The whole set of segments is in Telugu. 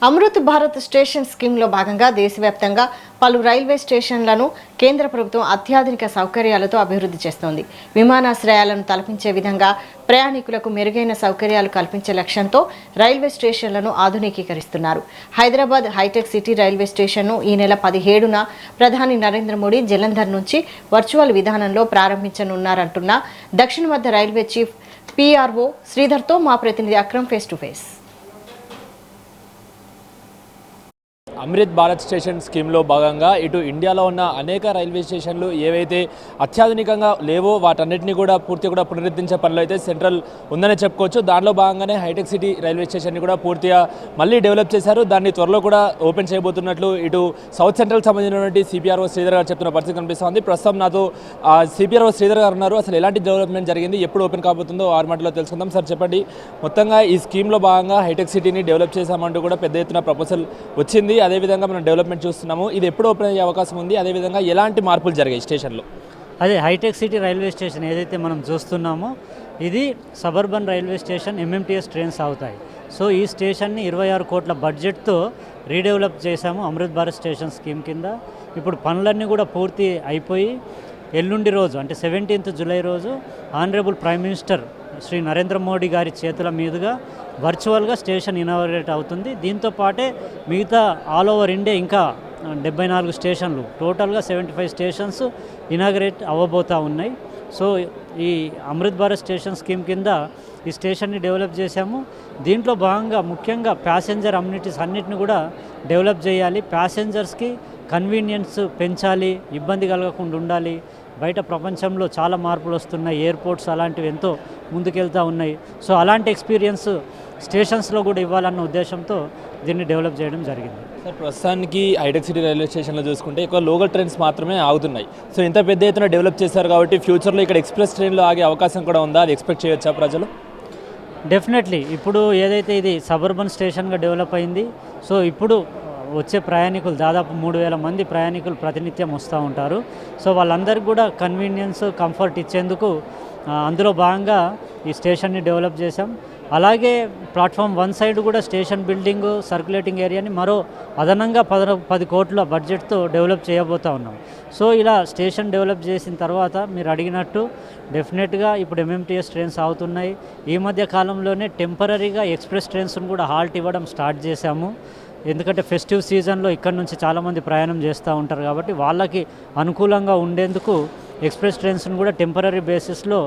అమృత్ భారత్ స్టేషన్ స్కీమ్లో భాగంగా దేశవ్యాప్తంగా పలు రైల్వే స్టేషన్లను కేంద్ర ప్రభుత్వం అత్యాధునిక సౌకర్యాలతో అభివృద్ధి చేస్తోంది. విమానాశ్రయాలను తలపించే విధంగా ప్రయాణికులకు మెరుగైన సౌకర్యాలు కల్పించే లక్ష్యంతో రైల్వే స్టేషన్లను ఆధునికీకరిస్తున్నారు. హైదరాబాద్ హైటెక్ సిటీ రైల్వే స్టేషన్ను ఈ నెల 17న ప్రధాని నరేంద్ర మోడీ జలంధర్ నుంచి వర్చువల్ విధానంలో ప్రారంభించనున్నారంటున్న దక్షిణ మధ్య రైల్వే చీఫ్ PRO శ్రీధర్తో మా ప్రతినిధి Akram face to face. Amrit Bharat station స్కీమ్లో భాగంగా ఇటు ఇండియాలో ఉన్న అనేక రైల్వే స్టేషన్లు ఏవైతే అత్యాధునికంగా లేవో వాటన్నిటిని కూడా పూర్తిగా పునరుద్ధరించే పనిలో అయితే సెంట్రల్ ఉందని చెప్పుకోవచ్చు. దానిలో భాగంగానే హైటెక్ సిటీ రైల్వే స్టేషన్ని కూడా పూర్తిగా మళ్ళీ డెవలప్ చేశారు. దాన్ని త్వరలో కూడా ఓపెన్ చేయబోతున్నట్లు ఇటు సౌత్ సెంట్రల్ సంబంధించినటువంటి CPRO శ్రీధర్ గారు చెప్తున్న పరిస్థితి కనిపిస్తుంది. ప్రస్తుతం నాతో CPRO శ్రీధర్ గారు ఉన్నారు. అసలు ఎలాంటి డెవలప్మెంట్ జరిగింది, ఎప్పుడు ఓపెన్ కాబోతుందో 6 మాటల్లో తెలుసుకుందాం. సార్ చెప్పండి, మొత్తంగా ఈ స్కీమ్లో భాగంగా హైటెక్ సిటీని డెవలప్ చేశామంటూ కూడా పెద్ద ఎత్తున ప్రపోజల్ వచ్చింది. అదేవిధంగా మనం డెవలప్మెంట్ చూస్తున్నాము. ఇది ఎప్పుడు ఓపెన్ అయ్యే అవకాశం ఉంది, అదేవిధంగా ఎలాంటి మార్పులు జరిగాయి స్టేషన్లో? అదే హైటెక్ సిటీ రైల్వే స్టేషన్ ఏదైతే మనం చూస్తున్నామో ఇది suburban railway station MMTS trains అవుతాయి. సో ఈ స్టేషన్ని 26 కోట్ల బడ్జెట్తో రీడెవలప్ చేశాము అమృత్ భారత్ స్టేషన్ స్కీమ్ కింద. ఇప్పుడు పనులన్నీ కూడా పూర్తి అయిపోయి ఎల్లుండి రోజు అంటే 17th జూలై రోజు honourable prime minister Shri Narendra Modi గారి చేతుల మీదుగా వర్చువల్గా స్టేషన్ ఇనాగరేట్ అవుతుంది. దీంతో పాటే మిగతా ఆల్ ఓవర్ ఇండియా ఇంకా 74 స్టేషన్లు, టోటల్గా 75 స్టేషన్స్ ఇనాగరేట్ అవ్వబోతూ ఉన్నాయి. సో ఈ అమృత్ భారత్ స్టేషన్ స్కీమ్ కింద ఈ స్టేషన్ని డెవలప్ చేశాము. దీంట్లో భాగంగా ముఖ్యంగా ప్యాసింజర్ అమ్యూనిటీస్ అన్నిటిని కూడా డెవలప్ చేయాలి. ప్యాసింజర్స్కి కన్వీనియన్స్ పెంచాలి, ఇబ్బంది కలగకుండా ఉండాలి. బయట ప్రపంచంలో చాలా మార్పులు వస్తున్నాయి, ఎయిర్పోర్ట్స్ అలాంటివి ఎంతో ముందుకెళ్తూ ఉన్నాయి. సో అలాంటి ఎక్స్పీరియన్స్ స్టేషన్స్లో కూడా ఇవ్వాలన్న ఉద్దేశంతో దీన్ని డెవలప్ చేయడం జరిగింది. సార్, ప్రస్తుతానికి హైటెక్ సిటీ రైల్వే స్టేషన్లో చూసుకుంటే ఎక్కువ లోకల్ ట్రైన్స్ మాత్రమే ఆగుతున్నాయి. సో ఇంత పెద్ద ఎత్తున డెవలప్ చేశారు కాబట్టి ఫ్యూచర్లో ఇక్కడ ఎక్స్ప్రెస్ ట్రైన్లో ఆగే అవకాశం కూడా ఉందా? అది ఎక్స్పెక్ట్ చేయొచ్చా ప్రజలు? డెఫినెట్లీ. ఇప్పుడు ఏదైతే ఇది సబర్బన్ స్టేషన్గా డెవలప్ అయింది, సో ఇప్పుడు వచ్చే ప్రయాణికులు దాదాపు 3000 మంది ప్రయాణికులు ప్రతినిత్యం వస్తూ ఉంటారు. సో వాళ్ళందరికీ కూడా కన్వీనియన్స్, కంఫర్ట్ ఇచ్చేందుకు అందులో భాగంగా ఈ స్టేషన్ని డెవలప్ చేశాం. అలాగే ప్లాట్ఫామ్ 1 సైడ్ కూడా స్టేషన్ బిల్డింగు, సర్క్యులేటింగ్ ఏరియాని మరో అదనంగా 10 కోట్ల బడ్జెట్తో డెవలప్ చేయబోతూ ఉన్నాం. సో ఇలా స్టేషన్ డెవలప్ చేసిన తర్వాత మీరు అడిగినట్టు డెఫినెట్గా ఇప్పుడు MMTS ట్రైన్స్ అవుతున్నాయి. ఈ మధ్య కాలంలోనే టెంపరీగా ఎక్స్ప్రెస్ ట్రైన్స్ను కూడా హాల్ట్ ఇవ్వడం స్టార్ట్ చేశాము. ఎందుకంటే ఫెస్టివ్ సీజన్లో ఇక్కడ నుంచి చాలామంది ప్రయాణం చేస్తూ ఉంటారు కాబట్టి వాళ్ళకి అనుకూలంగా ఉండేందుకు ఎక్స్ప్రెస్ ట్రైన్స్ను కూడా టెంపరీ బేసిస్లో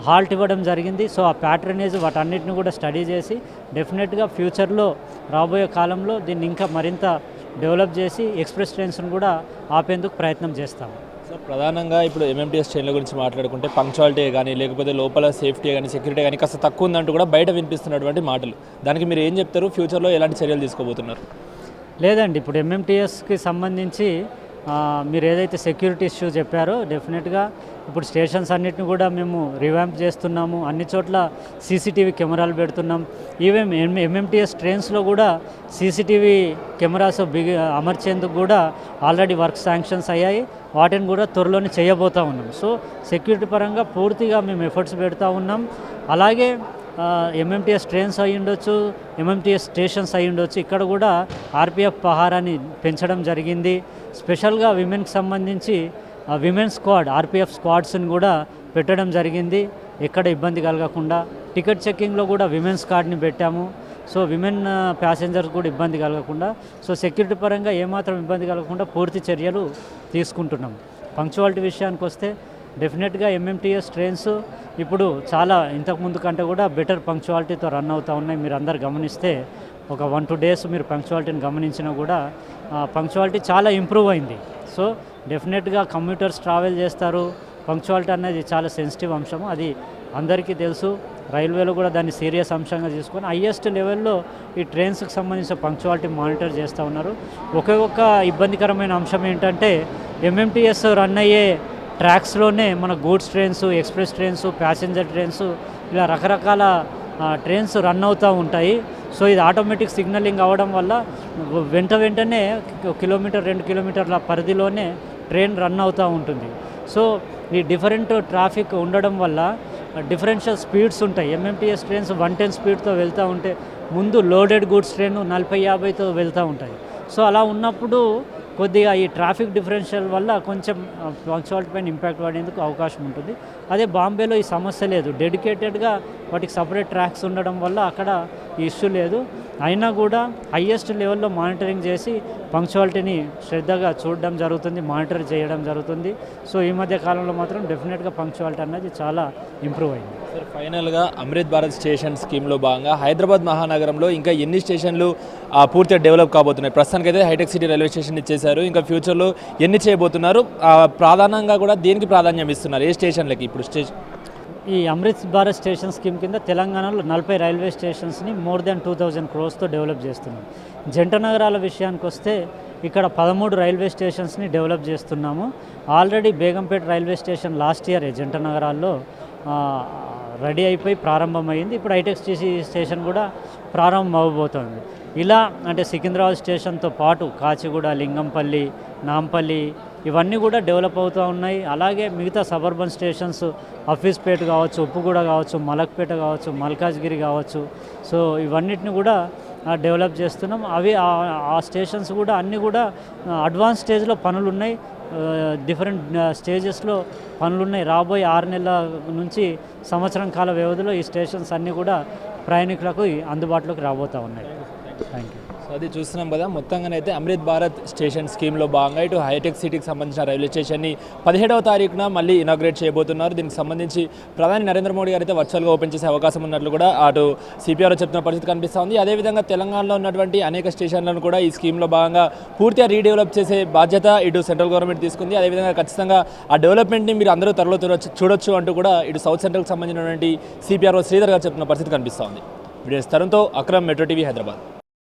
హాల్ట్ ఇవ్వడం జరిగింది. సో ఆ ప్యాటర్నేజ్ వాటన్నిటిని కూడా స్టడీ చేసి డెఫినెట్గా ఫ్యూచర్లో రాబోయే కాలంలో దీన్ని ఇంకా మరింత డెవలప్ చేసి ఎక్స్ప్రెస్ ట్రైన్స్ను కూడా ఆపేందుకు ప్రయత్నం చేస్తాము. సో ప్రధానంగా ఇప్పుడు MMTS ట్రైన్ల గురించి మాట్లాడుకుంటే పంక్చువాలిటీ కానీ లేకపోతే లోపల సేఫ్టీ కానీ సెక్యూరిటీ కానీ కాస్త తక్కువ ఉందంటూ కూడా బయట వినిపిస్తున్నటువంటి మాటలు, దానికి మీరు ఏం చెప్తారు? ఫ్యూచర్లో ఎలాంటి చర్యలు తీసుకోబోతున్నారు? లేదండి, ఇప్పుడు MMTSకి సంబంధించి మీరు ఏదైతే సెక్యూరిటీ ఇష్యూ చెప్పారో డెఫినెట్గా ఇప్పుడు స్టేషన్స్ అన్నిటిని కూడా మేము రివాంప్ చేస్తున్నాము. అన్ని చోట్ల CCTV కెమెరాలు పెడుతున్నాం. ఈవెన్ MMTS ట్రైన్స్లో కూడా CCTV కెమెరాస్ అమర్చేందుకు కూడా ఆల్రెడీ వర్క్ శాంక్షన్స్ అయ్యాయి. వాటిని కూడా త్వరలోనే చేయబోతూ ఉన్నాం. సో సెక్యూరిటీ పరంగా పూర్తిగా మేము ఎఫర్ట్స్ పెడతా ఉన్నాం. అలాగే MMTS ట్రైన్స్ అయి ఉండొచ్చు, MMTS స్టేషన్స్ అయి ఉండొచ్చు, ఇక్కడ కూడా RPF పహారాన్ని పెంచడం జరిగింది. స్పెషల్గా విమెన్కి సంబంధించి విమెన్ స్క్వాడ్, RPF స్క్వాడ్స్ని కూడా పెట్టడం జరిగింది. ఎక్కడ ఇబ్బంది కలగకుండా టికెట్ చెక్కింగ్లో కూడా విమెన్స్ కార్డ్ని పెట్టాము. సో విమెన్ ప్యాసింజర్స్ కూడా ఇబ్బంది కలగకుండా, సో సెక్యూరిటీ పరంగా ఏమాత్రం ఇబ్బంది కలగకుండా పూర్తి చర్యలు తీసుకుంటున్నాం. పంక్చువాలిటీ విషయానికి వస్తే డెఫినెట్గా MMTS ట్రైన్స్ ఇప్పుడు చాలా ఇంతకుముందు కంటే కూడా బెటర్ పంక్చువాలిటీతో రన్ అవుతూ ఉన్నాయి. మీరు అందరు గమనిస్తే ఒక 1-2 డేస్ మీరు పంక్చువాలిటీని గమనించినా కూడా పంక్చువాలిటీ చాలా ఇంప్రూవ్ అయింది. సో డెఫినెట్గా కమ్యూటర్స్ ట్రావెల్ చేస్తారు. పంక్చువాలిటీ అనేది చాలా సెన్సిటివ్ అంశం, అది అందరికీ తెలుసు. రైల్వేలో కూడా దాన్ని సీరియస్ అంశంగా తీసుకొని హైయెస్ట్ లెవెల్లో ఈ ట్రైన్స్కి సంబంధించిన పంక్చువాలిటీ మానిటర్ చేస్తూ ఉన్నారు. ఒక్క ఇబ్బందికరమైన అంశం ఏంటంటే MMTS రన్ అయ్యే ట్రాక్స్లోనే మన goods trains, express trains, passenger trains ఇలా రకరకాల ట్రైన్స్ రన్ అవుతూ ఉంటాయి. సో ఇది ఆటోమేటిక్ సిగ్నలింగ్ అవ్వడం వల్ల వెంటనే 1 కిలోమీటర్ 2 కిలోమీటర్ల పరిధిలోనే ట్రైన్ రన్ అవుతూ ఉంటుంది. సో ఈ డిఫరెంట్ ట్రాఫిక్ ఉండడం వల్ల డిఫరెన్షియల్ స్పీడ్స్ ఉంటాయి. MMTS ట్రైన్స్ 110 స్పీడ్తో వెళ్తూ ఉంటే ముందు లోడెడ్ గూడ్స్ ట్రైన్ 40-50తో వెళ్తూ ఉంటాయి. సో అలా ఉన్నప్పుడు కొద్దిగా ఈ ట్రాఫిక్ డిఫరెన్షియల్ వల్ల కొంచెం పంక్చువాలిటీ పైన ఇంపాక్ట్ పడేందుకు అవకాశం ఉంటుంది. అదే బాంబేలో ఈ సమస్య లేదు, డెడికేటెడ్గా వాటికి సపరేట్ ట్రాక్స్ ఉండడం వల్ల అక్కడ ఈ ఇష్యూ లేదు. అయినా కూడా హయ్యెస్ట్ లెవెల్లో మానిటరింగ్ చేసి పంక్చువాలిటీని శ్రద్ధగా చూడడం జరుగుతుంది, మానిటర్ చేయడం జరుగుతుంది. సో ఈ మధ్య కాలంలో మాత్రం డెఫినెట్గా పంక్చువాలిటీ అనేది చాలా ఇంప్రూవ్ అయింది. సార్ ఫైనల్గా అమృత్ భారత్ స్టేషన్ స్కీమ్లో భాగంగా హైదరాబాద్ మహానగరంలో ఇంకా ఎన్ని స్టేషన్లు పూర్తిగా డెవలప్ కాబోతున్నాయి? ప్రస్తుతానికైతే హైటెక్ సిటీ రైల్వే స్టేషన్ ఇచ్చేశారు, ఇంకా ఫ్యూచర్లో ఎన్ని చేయబోతున్నారు? ప్రధానంగా కూడా దేనికి ప్రాధాన్యం ఇస్తున్నారు, ఏ స్టేషన్లకి ఇప్పుడు ఈ అమృత్ భారత్ స్టేషన్ స్కీమ్ కింద తెలంగాణలో 40 రైల్వే స్టేషన్స్ని మోర్ దాన్ 2000 crores డెవలప్ చేస్తున్నాం. జంట నగరాల విషయానికి వస్తే ఇక్కడ 13 రైల్వే స్టేషన్స్ని డెవలప్ చేస్తున్నాము. Already Begumpet railway station last year జంట నగరాల్లో రెడీ అయిపోయి ప్రారంభమైంది. ఇప్పుడు హైటెక్ సిటీ స్టేషన్ కూడా ప్రారంభం అవ్వబోతోంది. ఇలా అంటే సికింద్రాబాద్ స్టేషన్తో పాటు కాచిగూడ, లింగంపల్లి, నాంపల్లి ఇవన్నీ కూడా డెవలప్ అవుతూ ఉన్నాయి. అలాగే మిగతా సబర్బన్ స్టేషన్స్ హఫీజ్పేట కావచ్చు, ఉప్పుగూడ కావచ్చు, మలక్పేట కావచ్చు, మల్కాజ్గిరి కావచ్చు. సో ఇవన్నిటిని కూడా డెవలప్ చేస్తున్నాం. అవి ఆ స్టేషన్స్ కూడా అన్నీ కూడా అడ్వాన్స్ స్టేజ్లో పనులు ఉన్నాయి, డిఫరెంట్ స్టేజెస్లో పనులున్నాయి. రాబోయే 6 నెలల నుంచి సంవత్సరం కాల వ్యవధిలో ఈ స్టేషన్స్ అన్నీ కూడా ప్రయాణికులకు అందుబాటులోకి రాబోతూ ఉన్నాయి. Thank you. సో అది చూస్తున్నాం కదా, మొత్తంగానైతే అమృత్ భారత్ స్టేషన్ స్కీమ్లో భాగంగా ఇటు హైటెక్ సిటీకి సంబంధించిన రైల్వే స్టేషన్ని 17వ తారీఖున మళ్ళీ ఇనాగ్రేట్ చేయబోతున్నారు. దీనికి సంబంధించి ప్రధాని నరేంద్ర మోడీ గారు అయితే వర్చువల్గా ఓపెన్ చేసే అవకాశం ఉన్నట్లు కూడా అటు సిపిఆర్ఓ చెప్తున్న పరిస్థితి కనిపిస్తూ ఉంది. అదేవిధంగా తెలంగాణలో ఉన్నటువంటి అనేక స్టేషన్లను కూడా ఈ స్కీమ్లో భాగంగా పూర్తిగా రీడెవలప్ చేసే బాధ్యత ఇటు సెంట్రల్ గవర్నమెంట్ తీసుకుంది. అదేవిధంగా ఖచ్చితంగా ఆ డెవలప్మెంట్ని మీరు అందరూ త్వరలో చూడొచ్చు అంటూ కూడా ఇటు సౌత్ సెంట్రల్కి సంబంధించినటువంటి సిపిఆర్ఓ శ్రీధర్ గారు చెప్తున్న పరిస్థితి కనిపిస్తూ ఉంది. వీడియోస్ తరుణ్తో అక్రమ్, మెట్రో టీవీ, హైదరాబాద్.